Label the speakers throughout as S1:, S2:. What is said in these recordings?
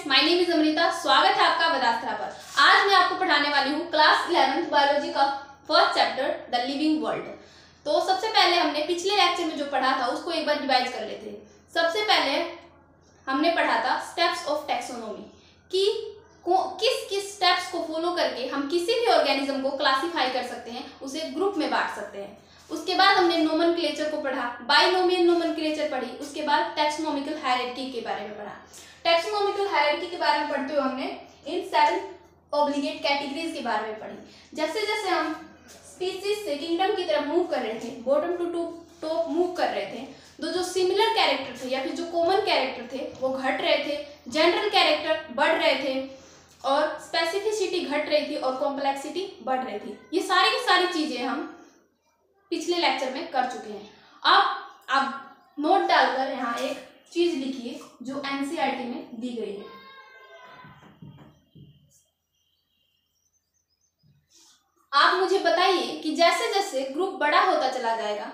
S1: Friends, my name is Amrita. स्वागत है आपका वेदास्त्रा पर। आज मैं आपको पढ़ाने वाली हूँ क्लास 11th बायोलॉजी का first chapter the living world. तो सबसे पहले हमने पिछले लेक्चर में जो पढ़ा था उसको एक बार रिवाइज कर लेते हैं। सबसे पहले हमने पढ़ा था स्टेप्स ऑफ टैक्सोनॉमी कि किस किस स्टेप्स को फॉलो करके हम किसी भी ऑर्गेनिज्म को क्लासीफाई कर सकते हैं, उसे ग्रुप में बांट सकते हैं। उसके बाद हमने नोमेनक्लेचर को पढ़ा, बाइनोमियल नोमेनक्लेचर पढ़ी। उसके बाद टैक्सोनॉमिकल हायरार्की के बारे में पढ़ा। टैक्सोनॉमिकल हायरार्की के बारे में पढ़ते हुए हमने इन 7 ऑब्लिगेट कैटेगरीज के बारे में पढ़ी। जैसे जैसे हम स्पीसीज से किंगडम की तरफ मूव कर रहे थे, बॉटम टू टॉप मूव कर रहे थे, तो जो सिमिलर कैरेक्टर थे या फिर जो कॉमन कैरेक्टर थे वो घट रहे थे, जनरल कैरेक्टर बढ़ रहे थे और स्पेसिफिसिटी घट रही थी और कॉम्प्लेक्सिटी बढ़ रही थी। ये सारी की सारी चीजें हम पिछले लेक्चर में कर चुके हैं। अब आप नोट डालकर यहाँ एक चीज लिखिए जो एनसीईआरटी में दी गई है। आप मुझे बताइए कि जैसे जैसे ग्रुप बड़ा होता चला जाएगा,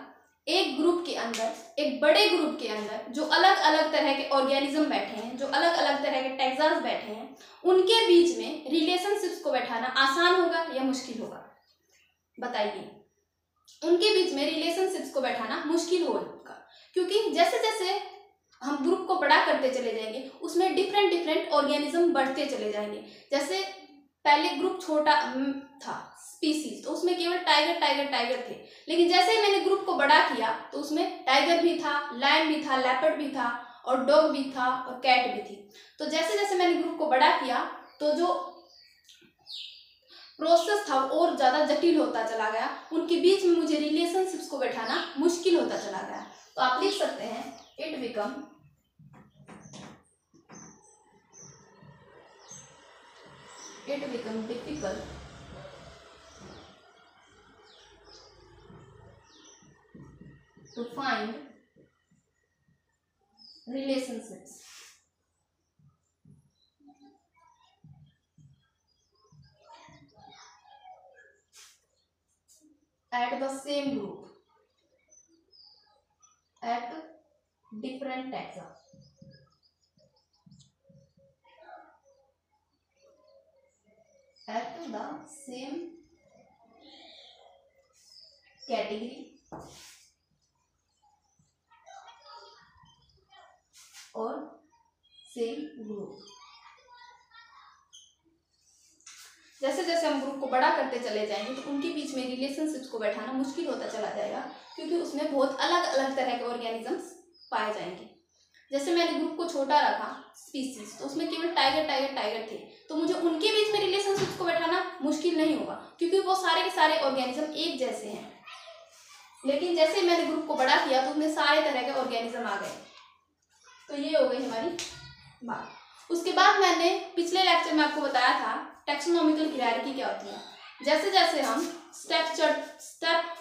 S1: एक ग्रुप के अंदर, एक बड़े ग्रुप के अंदर जो अलग अलग तरह के ऑर्गेनिज्म बैठे हैं, जो अलग अलग तरह के टैक्सास बैठे हैं, उनके बीच में रिलेशनशिप्स को बैठाना आसान होगा या मुश्किल होगा? बताइए। उनके बीच में रिलेशनशिप्स को बैठाना मुश्किल होगा, क्योंकि जैसे जैसे हम ग्रुप को बड़ा करते चले जाएंगे उसमें डिफरेंट डिफरेंट ऑर्गेनिज्म बढ़ते चले जाएंगे। जैसे पहले ग्रुप छोटा था स्पीसीज, तो उसमें केवल टाइगर टाइगर टाइगर थे, लेकिन जैसे ही मैंने ग्रुप को बड़ा किया तो उसमें टाइगर भी था, लायन भी था, लेपर्ड भी था और डॉग भी था और कैट भी थी। तो जैसे जैसे मैंने ग्रुप को बड़ा किया तो जो प्रोसेस था वो और ज्यादा जटिल होता चला गया, उनके बीच में मुझे रिलेशनशिप्स को बैठाना मुश्किल होता चला गया। तो आप लिख सकते हैं it become difficult to find relationships at the same group at different taxa at the same category और सेम ग्रुप। जैसे जैसे हम ग्रुप को बड़ा करते चले जाएंगे तो उनके बीच में रिलेशनशिप्स को बैठाना मुश्किल होता चला जाएगा, क्योंकि उसमें बहुत अलग अलग तरह के ऑर्गेनिजम्स पाए जाएंगे। जैसे मैंने ग्रुप को छोटा रखा स्पीसीज, तो उसमें केवल टाइगर टाइगर टाइगर थे, तो मुझे उनके बीच में रिलेशनशिप्स को बैठाना मुश्किल नहीं होगा, क्योंकि वो सारे के सारे ऑर्गेनिज्म एक जैसे हैं। लेकिन जैसे मैंने ग्रुप को बड़ा किया तो उसमें सारे तरह के ऑर्गेनिज्म आ गए। तो ये हो गई हमारी बात। उसके बाद मैंने पिछले लेक्चर में आपको बताया था टैक्सोनॉमिकल हायरार्की क्या होती है। जैसे जैसे हम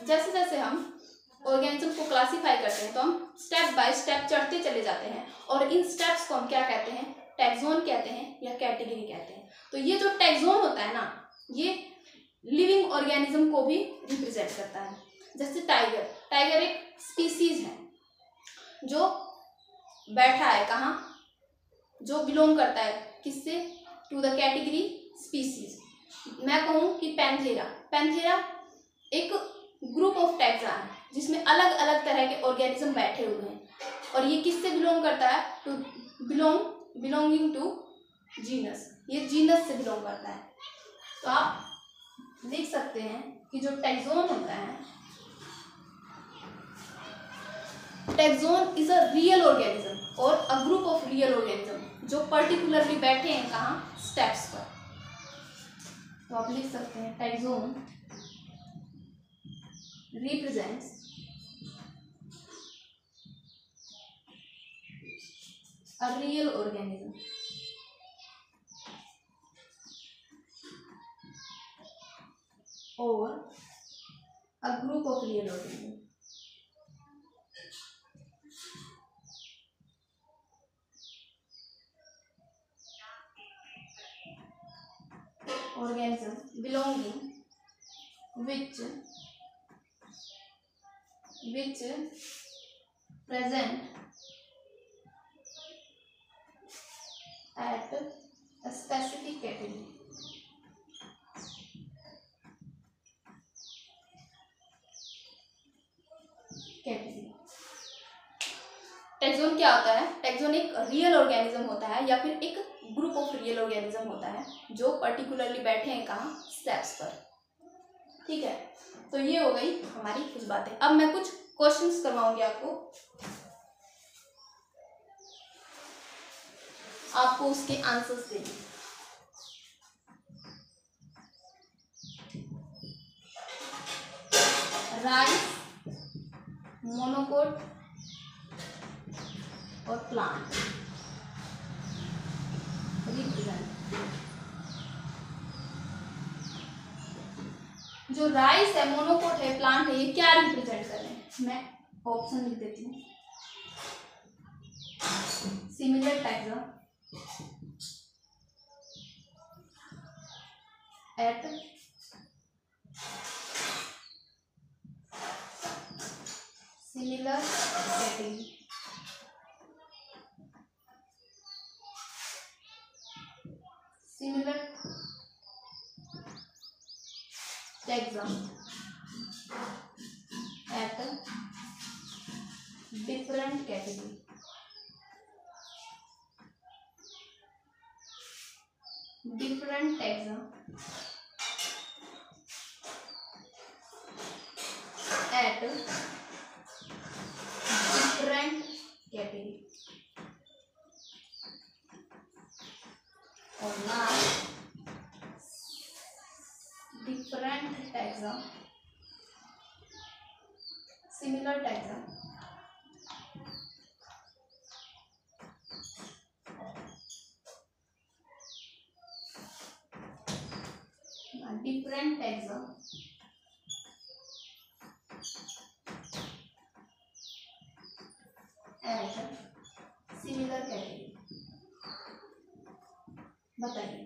S1: जैसे जैसे हम ऑर्गेनिज्म को क्लासीफाई करते हैं तो हम स्टेप बाय स्टेप चढ़ते चले जाते हैं, और इन स्टेप्स को हम क्या कहते हैं? टैक्सोन कहते हैं या कैटेगरी कहते हैं। तो ये जो टैक्सोन होता है ना, ये लिविंग ऑर्गेनिज्म को भी रिप्रेजेंट करता है। जैसे टाइगर एक स्पीसीज है जो बैठा है कहाँ, जो बिलोंग करता है किससे? To the category species. मैं कहूँ कि पैंथेरा एक ग्रुप ऑफ टैक्सा है जिसमें अलग अलग तरह के ऑर्गेनिज्म बैठे हुए हैं, और ये किससे बिलोंग करता है? To belonging to genus. ये जीनस से बिलोंग करता है। तो आप देख सकते हैं कि जो टैक्सोन होता है, taxon is a real organism और a group of real organism जो पर्टिकुलरली बैठे हैं कहाँ? स्टेप्स पर। तो आप लिख सकते हैं taxon represents a real organism और a group of real organism. Organism belonging which present at at a specific category. Taxon क्या होता है? टैक्सोन एक रियल ऑर्गेनिज्म होता है या फिर एक ग्रुप ऑफ रियल ऑर्गेनिज्म होता है जो पर्टिकुलरली बैठे हैं कहाँ? स्लैब्स पर। ठीक है, तो ये हो गई हमारी कुछ बातें। अब मैं कुछ क्वेश्चंस करवाऊंगी आपको उसके आंसर्स देंगे। राइस, मोनोकोट और प्लांट रिप्रेजेंट। जो राइस है, मोनोकोट है, प्लांट है, ये क्या रिप्रेजेंट कर रहे हैं? मैं ऑप्शन लिख देती हूँ। Similar taxa at similar category. Similar taxa at different category. Different taxa at different category. और now different taxa, similar taxa different taxa and similar category। बताइए,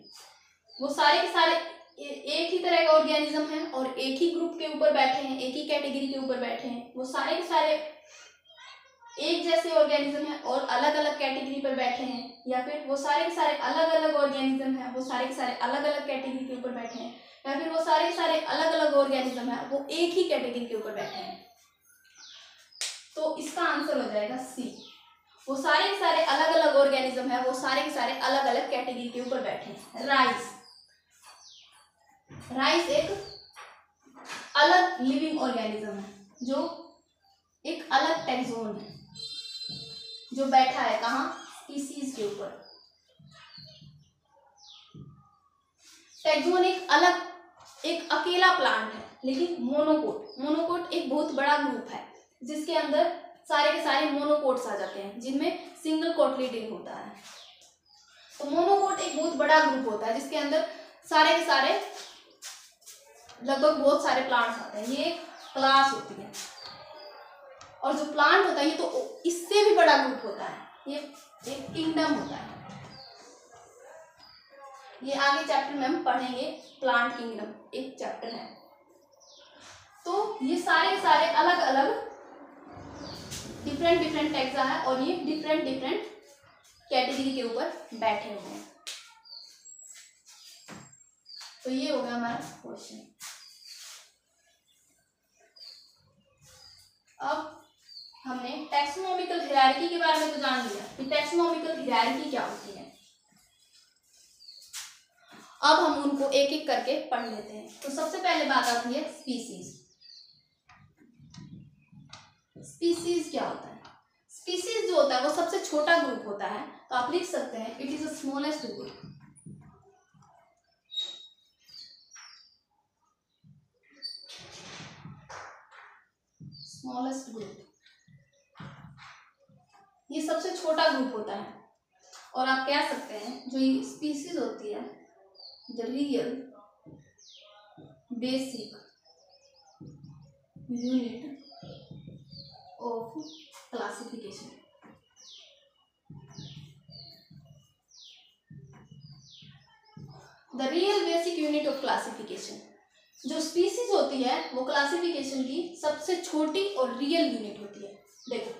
S1: वो सारे के सारे एक ही तरह का ऑर्गेनिज्म है और एक ही ग्रुप के ऊपर बैठे हैं, एक ही कैटेगरी के ऊपर बैठे हैं। वो सारे के सारे एक जैसे ऑर्गेनिज्म है और अलग अलग कैटेगरी पर बैठे हैं, या फिर वो सारे के सारे अलग अलग ऑर्गेनिज्म है, वो सारे के सारे अलग अलग कैटेगरी के ऊपर बैठे हैं, या फिर वो सारे के सारे अलग अलग ऑर्गेनिज्म है, वो एक ही कैटेगरी के ऊपर बैठे हैं। तो इसका आंसर हो जाएगा सी। वो सारे के सारे अलग अलग ऑर्गेनिज्म है, वो सारे के सारे अलग अलग कैटेगरी के ऊपर बैठे हैं। राइस एक अलग लिविंग ऑर्गेनिज्म है जो एक अलग टैक्सोन है जो बैठा है कहाँ? स्पीसीज के ऊपर। टैक्सोन एक अलग, एक अकेला प्लांट है। लेकिन मोनोकोट एक बहुत बड़ा ग्रुप है जिसके अंदर सारे के सारे मोनोकोट्स आ जाते हैं जिनमें सिंगल कोटलीडिंग होता है। तो मोनोकोट एक बहुत बड़ा ग्रुप होता है जिसके अंदर सारे के सारे लगभग बहुत सारे प्लांट्स आते हैं। ये एक क्लास होती है। और जो प्लांट होता है ये तो इससे भी बड़ा ग्रुप होता है, ये एक किंगडम होता है। ये आगे चैप्टर में हम पढ़ेंगे, प्लांट किंगडम एक चैप्टर है। तो ये सारे के सारे अलग अलग डिफरेंट टैक्सा है और ये डिफरेंट कैटेगरी के ऊपर बैठे हुए हैं। तो ये होगा हमारा क्वेश्चन। अब हमने टैक्सोनॉमिकल हायरार्की के बारे में तो जान लिया कि टैक्सोनॉमिकल हायरार्की क्या होती है। अब हम उनको एक एक करके पढ़ लेते हैं। तो सबसे पहले बात आती है स्पीसीज। स्पीसीज क्या होता है? स्पीसीज जो होता है वो सबसे छोटा ग्रुप होता है। तो आप लिख सकते हैं it is the smallest group. Smallest group, ये सबसे छोटा ग्रुप होता है। और आप कह सकते हैं जो ये स्पीसीज होती है the real basic unit of classification. The real basic unit of classification, जो स्पीसीज होती है वो क्लासिफिकेशन की सबसे छोटी और रियल यूनिट होती है। देखो,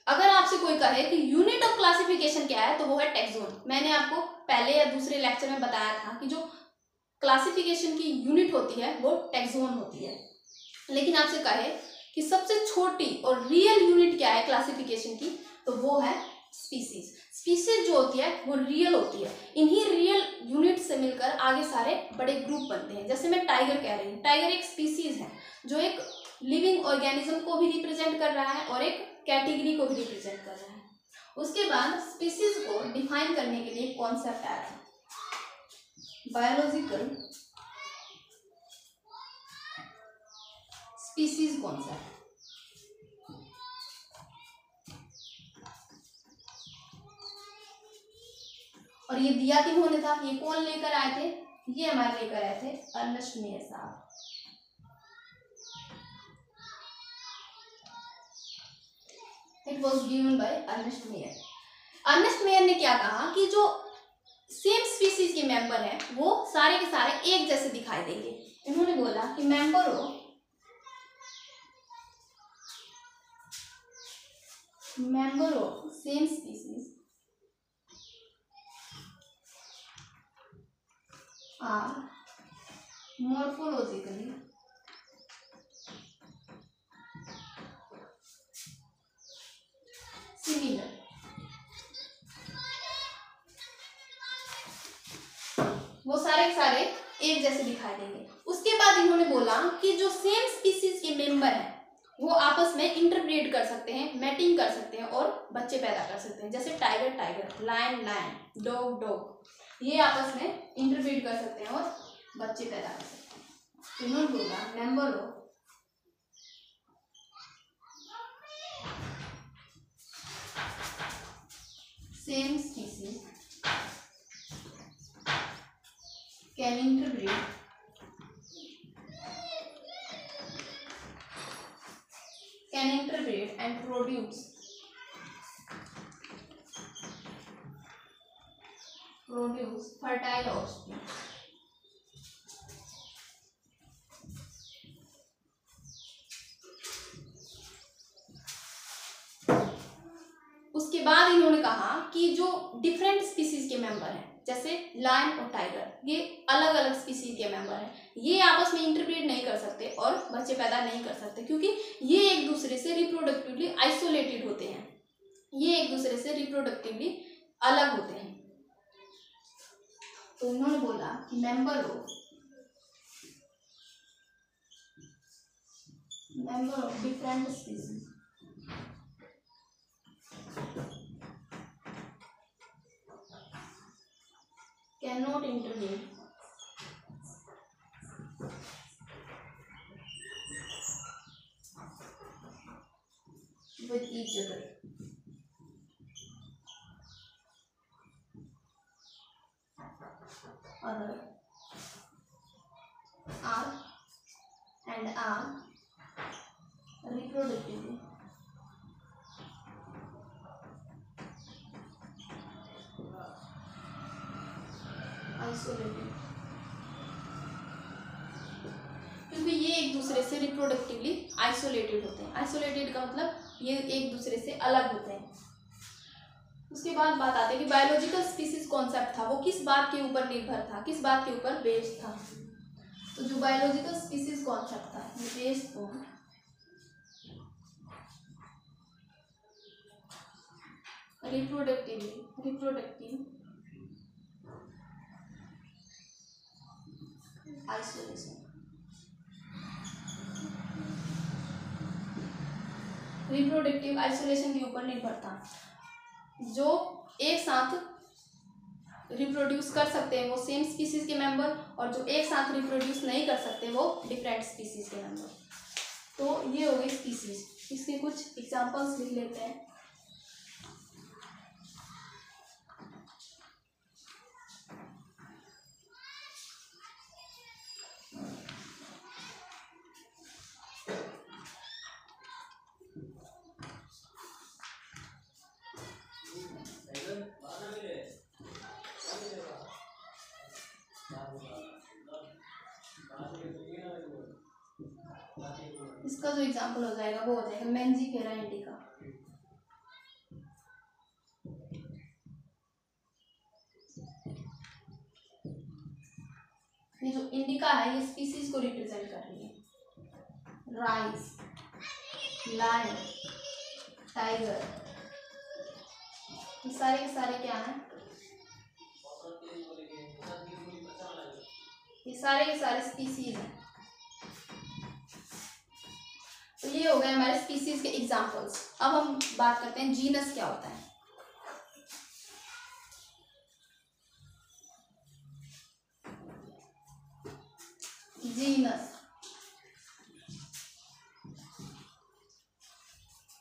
S1: अगर आपसे कोई कहे कि यूनिट ऑफ क्लासिफिकेशन क्या है तो वो है टैक्सोन। मैंने आपको पहले या दूसरे लेक्चर में बताया था कि जो क्लासिफिकेशन की यूनिट होती है वो टैक्सोन होती है, लेकिन आपसे कहे कि सबसे छोटी और रियल यूनिट क्या है क्लासिफिकेशन की, तो वो है स्पीसीज। स्पीसीज जो होती है वो रियल होती है। इन्हीं रियल यूनिट से मिलकर आगे सारे बड़े ग्रुप बनते हैं। जैसे मैं टाइगर कह रही हूँ, टाइगर एक स्पीसीज है जो एक लिविंग ऑर्गेनिज्म को भी रिप्रेजेंट कर रहा है और एक कैटेगरी को भी रिप्रेजेंट कर रहा है। उसके बाद स्पीसीज को डिफाइन करने के लिए कॉन्सेप्ट आया था बायोलॉजिकल स्पीसीज कॉन्सेप्ट। और ये दिया किन्होंने था, ये कौन लेकर आए थे? ये हमारे लेकर आए थे अर्नेस्ट मेयर साहब। It was given by Ernest Mayr. Ernest Mayr ने क्या कहा कि जो सेम स्पीसीज के मेंबर हैं वो सारे के सारे एक जैसे दिखाई देंगे। इन्होंने बोला कि member of same species are morphologically similar। वो सारे एक जैसे दिखाई देंगे। उसके बाद इन्होंने बोला कि जो सेम स्पीसीज के मेंबर हैं वो आपस में इंटरब्रीड कर सकते हैं, मैटिंग कर सकते हैं और बच्चे पैदा कर सकते हैं। जैसे tiger tiger, lion lion, dog dog, ये आपस में इंटरब्रीड कर सकते हैं और बच्चे पैदा कर सकते हैं। इन्होंने बोला member of same species can interbreed and produce fertile offspring। उसके बाद इन्होंने कहा कि जो डिफरेंट स्पीसीज के मेंबर हैं जैसे लायन और टाइगर, ये अलग अलग स्पीसीज के मेंबर हैं, ये आपस में इंटरब्रीड नहीं कर सकते और बच्चे पैदा नहीं कर सकते क्योंकि ये एक दूसरे से रिप्रोडक्टिवली आइसोलेटेड होते हैं। ये एक दूसरे से रिप्रोडक्टिवली अलग होते हैं। तो उन्होंने बोला कि member of different species cannot intervene with each other। Other are reproductively isolated. क्योंकि ये एक दूसरे से रिप्रोडक्टिवली आइसोलेटेड होते हैं। आइसोलेटेड का मतलब ये एक दूसरे से अलग होते हैं। उसके बाद बात आती है कि बायोलॉजिकल स्पीसीज कॉन्सेप्ट था वो किस बात के ऊपर निर्भर था, किस बात के ऊपर बेस्ड था। तो जो बायोलॉजिकल स्पीसीज कॉन्सेप्ट था ये based on reproductive isolation. Reproductive isolation के ऊपर निर्भर था। जो एक साथ रिप्रोड्यूस कर सकते हैं वो सेम स्पीसीज के मेंबर, और जो एक साथ रिप्रोड्यूस नहीं कर सकते वो डिफरेंट स्पीसीज के मेंबर। तो ये हो गई स्पीसीज। इसके कुछ एग्जांपल्स लिख लेते हैं। इसका जो एग्जांपल हो जाएगा वो हो जाएगा मैंजीफेरा इंडिका। ये जो इंडिका है ये स्पीसीज को रिप्रेजेंट कर रही है। राइस, लायन, टाइगर, ये सारे के सारे क्या हैं? ये सारे के सारे स्पीसीज हैं। तो ये हो गए हमारे स्पीसीज के एग्जांपल्स। अब हम बात करते हैं जीनस क्या होता है। जीनस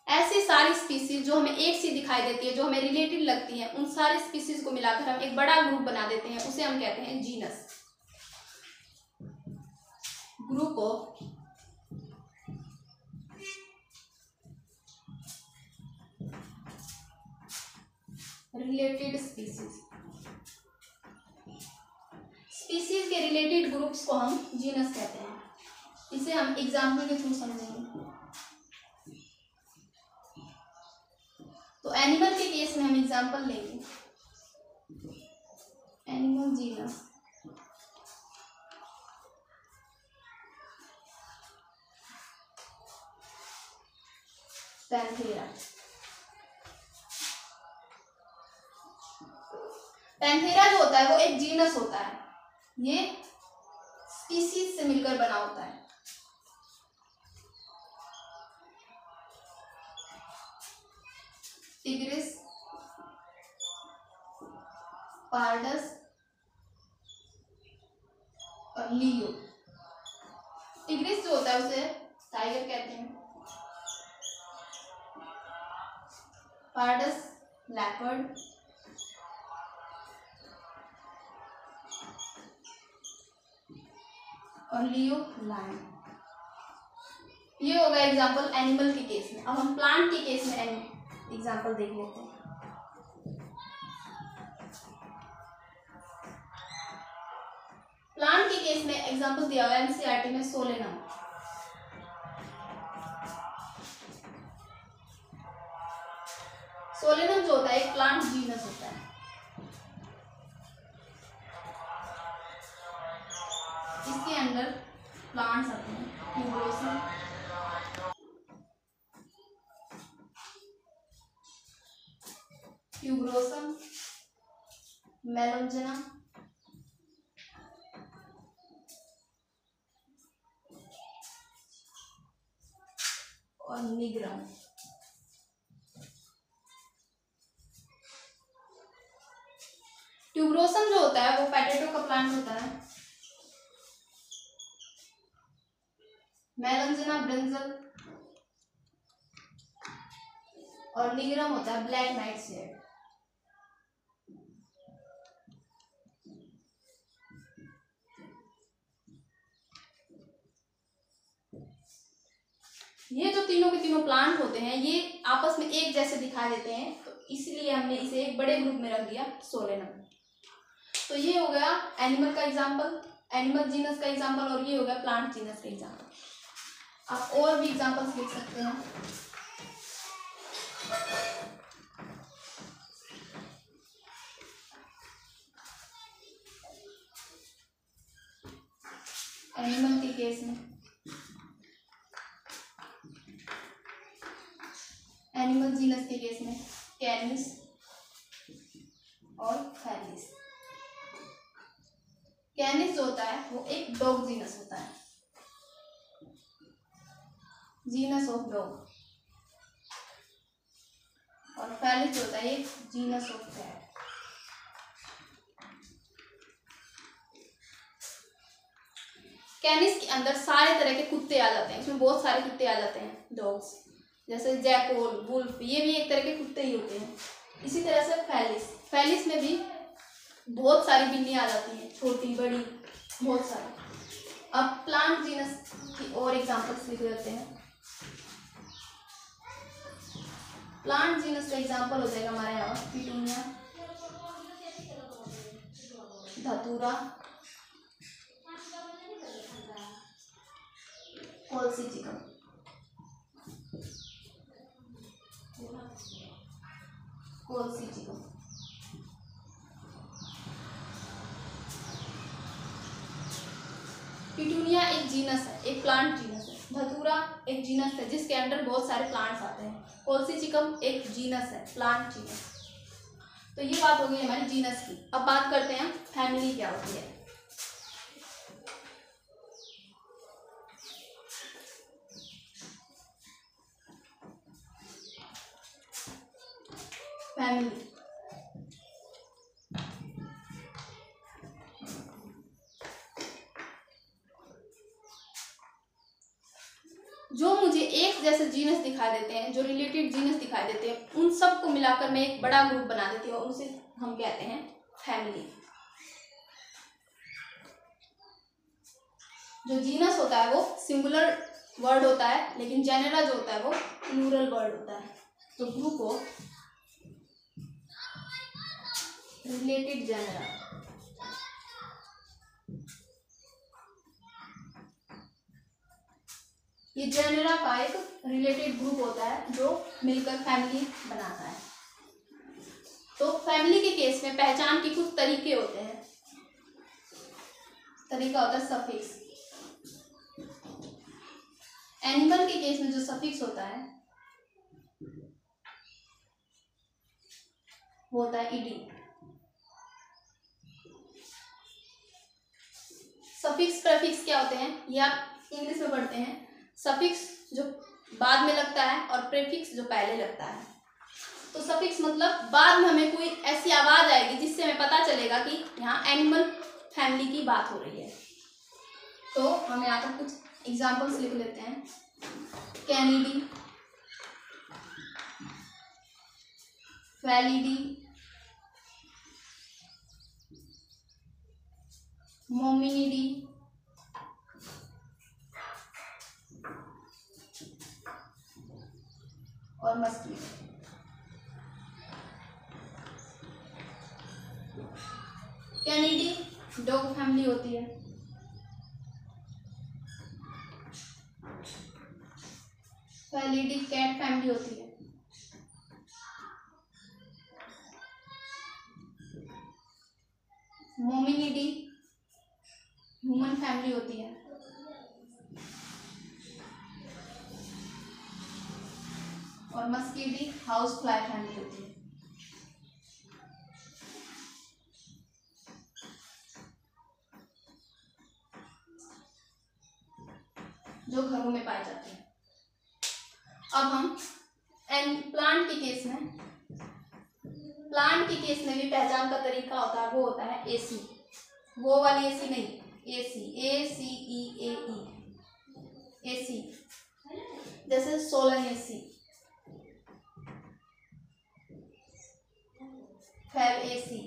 S1: ऐसी सारी स्पीसीज जो हमें एक सी दिखाई देती है, जो हमें रिलेटेड लगती है, उन सारी स्पीसीज को मिलाकर हम एक बड़ा ग्रुप बना देते हैं, उसे हम कहते हैं genus. Group of related species. Species के रिलेटेड ग्रुप्स को हम जीनस कहते हैं। इसे हम एग्जाम्पल के थ्रू समझेंगे। तो एनिमल के केस में हम एग्जाम्पल लेंगे। Animal genus, Panthera. पैंथेरा जो होता है वो एक जीनस होता है, ये स्पीसीज से मिलकर बना होता है। टिग्रिस, पार्डस और लियो। टिग्रिस जो होता है उसे टाइगर कहते हैं, पार्डस लेपर्ड, और लियो लायन। ये होगा एग्जाम्पल एनिमल के केस में। अब हम प्लांट के केस में एग्जाम्पल देख लेते हैं। प्लांट के केस में एग्जाम्पल दिया हुआ है एनसीईआरटी में सोलेनम। सोलेनम जो होता है एक प्लांट जीनस होता है। इसके अंदर प्लांट्स आते हैं, ट्यूबरोसम, मेलोंजना और निग्रम। ट्यूबरोसम जो होता है वो पोटैटो का प्लांट होता है। मेलोंजना ब्रिंजल और निग्रम होता है ब्लैक नाइट शेड। ये जो तीनों के तीनों प्लांट होते हैं ये आपस में एक जैसे दिखाई देते हैं, तो इसलिए हमने इसे एक बड़े ग्रुप में रख दिया सोलेनम। तो ये हो गया एनिमल का एग्जाम्पल, एनिमल जीनस का एग्जाम्पल, और ये हो गया प्लांट जीनस का एग्जाम्पल। आप और भी एग्जाम्पल्स लिख सकते हैं। एनिमल के केस में एनिमल जीनस के केस में कैनिस और फैलिस। कैनिस जो होता है वो एक डॉग जीनस होता है, जीनस ऑफ डॉग, और फैलिस जो होता है एक जीनस ऑफ कैट। कैनिस के अंदर सारे तरह के कुत्ते आ जाते हैं, इसमें बहुत सारे कुत्ते आ जाते हैं, डॉग्स, जैसे जैकोल, वुल्फ, ये भी एक तरह के कुत्ते ही होते हैं। इसी तरह से फैलिस में भी बहुत सारी बिल्लियां आ जाती हैं, छोटी बड़ी बहुत सारी। अब प्लांट जीनस की और एग्जांपल्स लिख लेते हैं। प्लांट जीनस का एग्जांपल हो जाएगा हमारे यहाँ पिटूनिया, धतूरा, कोलसीजिकम। पिटूनिया एक जीनस है, एक प्लांट जीनस है। धतूरा एक जीनस है जिसके अंडर बहुत सारे प्लांट्स आते हैं। कोल्सीचिकम एक जीनस है, प्लांट जीनस। तो ये बात हो गई हमारी जीनस की। अब बात करते हैं फैमिली क्या होती है। फैमिली जो मुझे एक जैसे जीनस दिखाई देते हैं, जो रिलेटेड जीनस दिखाई देते हैं, उन सब को मिलाकर मैं एक बड़ा ग्रुप बना देती हूँ, उनसे हम कहते हैं फैमिली। जो जीनस होता है वो सिंगुलर वर्ड होता है, लेकिन जेनेरा जो होता है वो प्लूरल वर्ड होता है। तो ग्रुप ऑफ रिलेटेड जेनेरा, ये जेनेरा का एक रिलेटेड ग्रुप होता है जो मिलकर फैमिली बनाता है। तो फैमिली के केस में पहचान के कुछ तरीके होते हैं। तरीका होता है सफिक्स। एनिमल के केस में जो सफिक्स होता है वो होता है ईडी। सफिक्स प्रीफिक्स क्या होते हैं ये आप इंग्लिश में पढ़ते हैं। सफिक्स जो बाद में लगता है और प्रीफिक्स जो पहले लगता है। तो सफिक्स मतलब बाद में हमें कोई ऐसी आवाज आएगी जिससे हमें पता चलेगा कि यहाँ एनिमल फैमिली की बात हो रही है। तो हम यहाँ पर कुछ एग्जांपल्स लिख लेते हैं। कैनिडी, फैलिडी, मोमिनिडी, और मस्किटो। कैनिडी डॉग फैमिली होती है। फैलिडी कैट फैमिली होती है। मोमिनिडी ह्यूमन फैमिली होती है। और मस्किडी हाउस फ्लाई फैमिली होती है। जो घरों में पाए जाते हैं। अब हम प्लांट के केस में, प्लांट के केस में भी पहचान का तरीका होता है, वो होता है एसी। वो वाली एसी नहीं, एसी, ACEAE, एसी। जैसे Solanaceae, Fabaceae,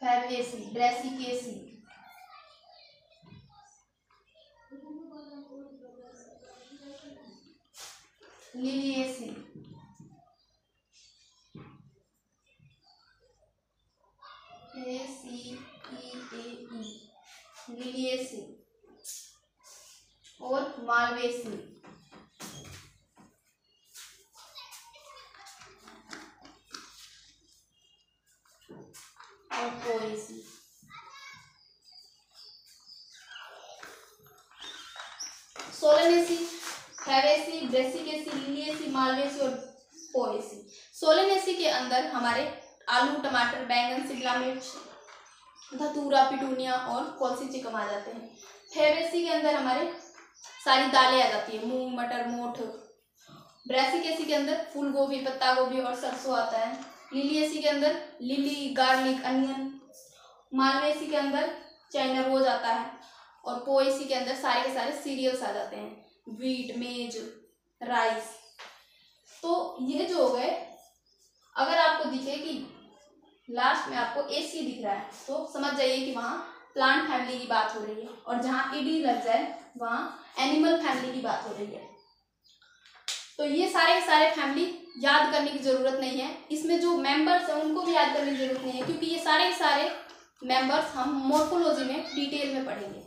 S1: Fabaceae, Brassicaceae, Liliaceae, ACEAE, Liliaceae और मालवेसी। और Poaceae. Solanaceae, Fabaceae, Brassicaceae, Liliaceae, Malvaceae और पोएसी। सोलेनेसी के अंदर हमारे आलू, टमाटर, बैंगन, शिमला मिर्च, धतूरा, पिटूनिया और कोल्सीचिकम आ जाते हैं। फैबेसी के अंदर हमारे सारी दालें आ जाती है, मूंग, मटर, मोठ। ब्रेसिकेसी के अंदर फूल गोभी, पत्ता गोभी और सरसों आता है। लिलिएसी के अंदर लिली, गार्लिक, अनियन। मालवेसी के अंदर चाइना रोज आता है। और पोएसी के अंदर सारे के सारे सीरियल्स आ जाते हैं, व्हीट, मेज, राइस। तो ये जो हो गए, अगर आपको दिखे कि लास्ट में आपको एसी दिख रहा है तो समझ जाइए कि वहाँ प्लांट फैमिली की बात हो रही है, और जहाँ ईडी लग जाए वहाँ एनिमल फैमिली की बात हो रही है। तो ये सारे के सारे फैमिली याद करने की जरूरत नहीं है। इसमें जो मेंबर्स हैं उनको भी याद करने की जरूरत नहीं है, क्योंकि ये सारे के सारे मेंबर्स हम मॉर्फोलॉजी में डिटेल में पढ़ेंगे।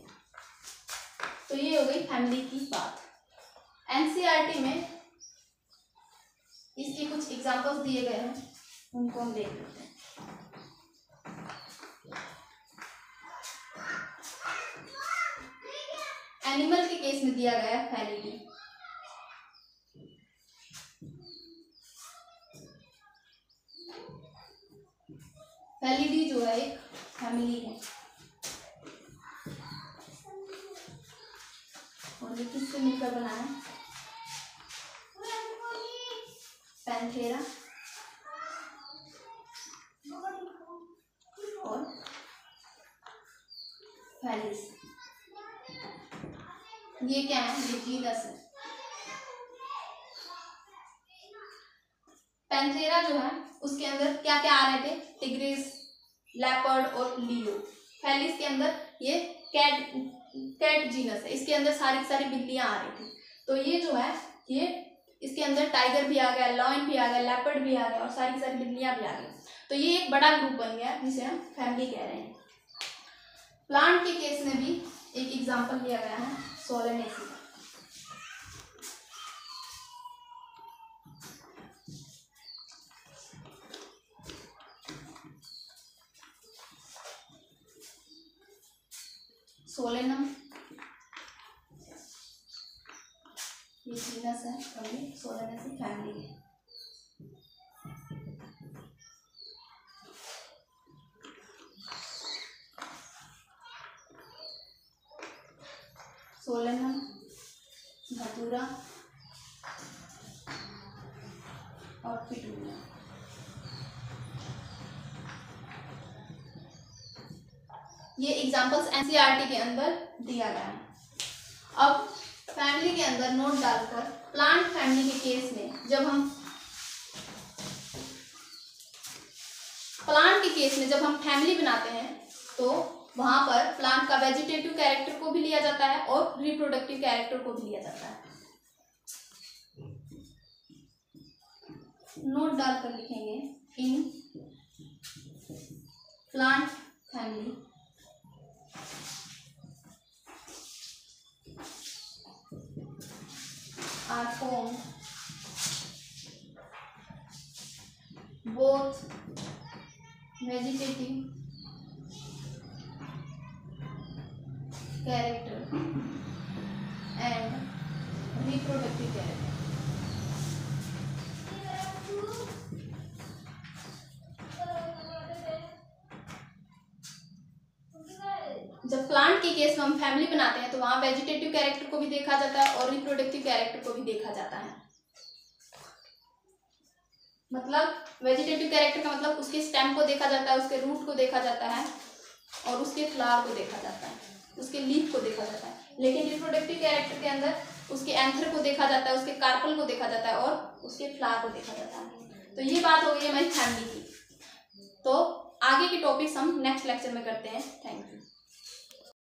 S1: तो ये हो गई फैमिली की बात। एनसीईआरटी में इसके कुछ एग्जांपल्स दिए गए हैं, उनको हम देख लेते हैं। एनिमल के केस में दिया गया है फैलिडी। फैलिडी जो है एक फैमिली है और ये किससे मिलकर बना है? पैंथेरा और फैलिस। ये क्या है? ये जीनस है। पैंथेरा जो है उसके अंदर क्या क्या आ रहे थे? टिग्रिस, लेपर्ड और लियो। फैलिस के अंदर ये कैट जीनस है, इसके अंदर सारी सारी बिल्लियां आ रही थी। तो ये जो है ये इसके अंदर टाइगर भी आ गया, लॉयन भी आ गया, लेपर्ड भी आ गया और सारी सारी बिल्लियां भी आ गई। तो ये एक बड़ा ग्रुप बन गया जिसे हम फैमिली कह रहे हैं। प्लांट के केस में भी एक एग्जांपल लिया गया है सोलेनेसी। सोलेनम ये जीनस है और ये सोलेनेसी फैमिली है। सोलेनम, धतूरा और पिटूनिया। ये एग्जांपल्स एनसीईआरटी के अंदर दिया गया है। अब फैमिली के अंदर नोट डालकर प्लांट फैमिली के केस में जब हम फैमिली बनाते हैं तो वहां पर प्लांट का वेजिटेटिव कैरेक्टर को भी लिया जाता है और रिप्रोडक्टिव कैरेक्टर को भी लिया जाता है। नोट डालकर लिखेंगे in plant family are formed both vegetative character and reproductive character। जब प्लांट के केस में हम फैमिली बनाते हैं तो वहां वेजिटेटिव कैरेक्टर को भी देखा जाता है और रिप्रोडक्टिव कैरेक्टर को भी देखा जाता है। मतलब वेजिटेटिव कैरेक्टर का मतलब उसके स्टेम को देखा जाता है, उसके रूट को देखा जाता है और उसके फ्लावर को देखा जाता है, उसके लीफ को देखा जाता है। लेकिन रिप्रोडक्टिव कैरेक्टर के अंदर उसके एंथर को देखा जाता है, उसके कार्पल को देखा जाता है और उसके फ्लावर को देखा जाता है। तो ये बात हो गई हमारी फैमिली की। तो आगे के टॉपिक्स हम नेक्स्ट लेक्चर में करते हैं। Thank you.